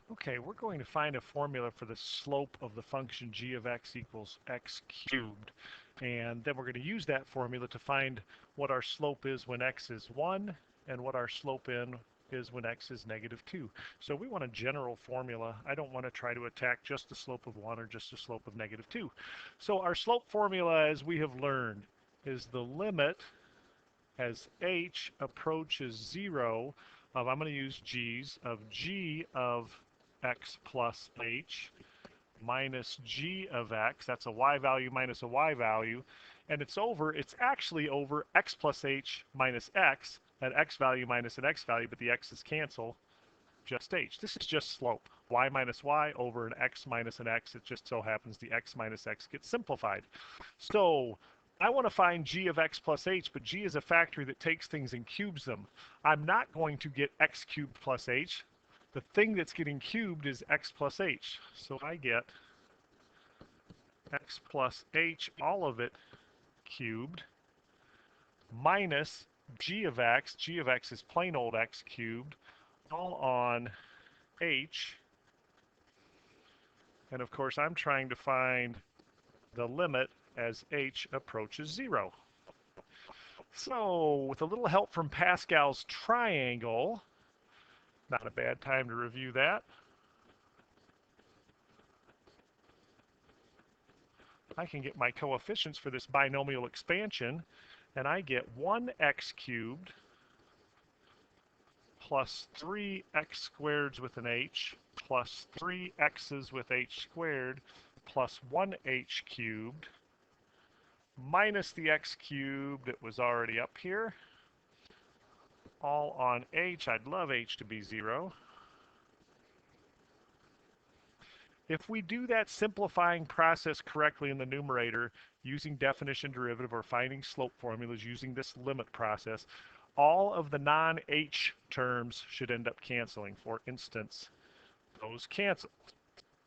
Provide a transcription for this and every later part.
Okay, we're going to find a formula for the slope of the function g of x equals x cubed. And then we're going to use that formula to find what our slope is when x is 1 and what our slope is when x is -2. So we want a general formula. I don't want to try to attack just the slope of 1 or just the slope of -2. So our slope formula, as we have learned, is the limit as h approaches 0 of, I'm going to use g's, of g of x plus h minus g of x, that's a y value minus a y value, and it's actually over x plus h minus x, an x value minus an x value, but the x's cancel, just h. This is just slope, y minus y over an x minus an x. It just so happens the x minus x gets simplified. So I want to find g of x plus h, but g is a factor that takes things and cubes them. I'm not going to get x cubed plus h. The thing that's getting cubed is x plus h. So I get x plus h, all of it cubed, minus g of x. G of x is plain old x cubed, all on h. And of course, I'm trying to find the limit as h approaches 0. So with a little help from Pascal's triangle, not a bad time to review that, I can get my coefficients for this binomial expansion, and I get 1x cubed plus 3x squareds with an h plus 3x's with h squared plus 1h cubed minus the x cubed that was already up here, all on h. I'd love h to be 0. If we do that simplifying process correctly in the numerator, using definition derivative or finding slope formulas using this limit process, all of the non-h terms should end up canceling. For instance, those cancel.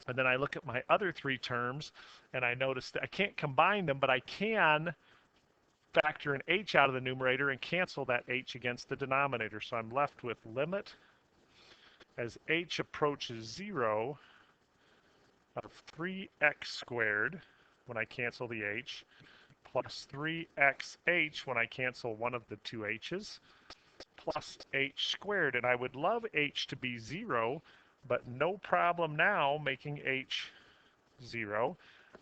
And then I look at my other three terms, and I notice that I can't combine them, but I can factor an h out of the numerator and cancel that h against the denominator. So I'm left with limit as h approaches 0 of 3x squared when I cancel the h, plus 3xh when I cancel one of the two h's, plus h squared. And I would love h to be 0, but no problem now making h 0.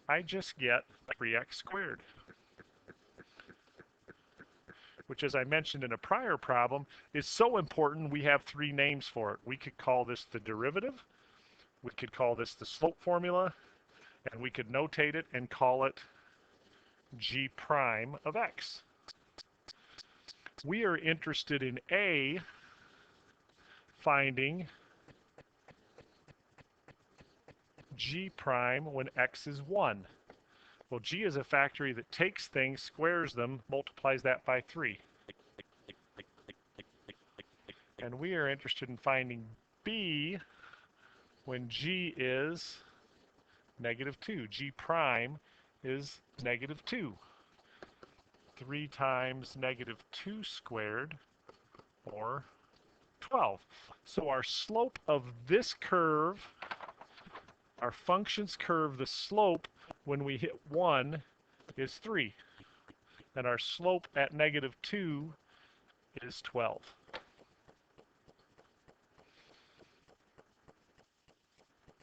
I just get 3x squared, which, as I mentioned in a prior problem, is so important we have three names for it. We could call this the derivative, we could call this the slope formula, and we could notate it and call it g prime of x. We are interested in A, finding g prime when x is 1. Well, g is a factory that takes things, squares them, multiplies that by 3. And we are interested in finding b when g is -2. G prime is -2. 3 times -2 squared, or 12. So our slope of this curve, our function's curve, the slope when we hit 1 is 3. And our slope at -2 is 12.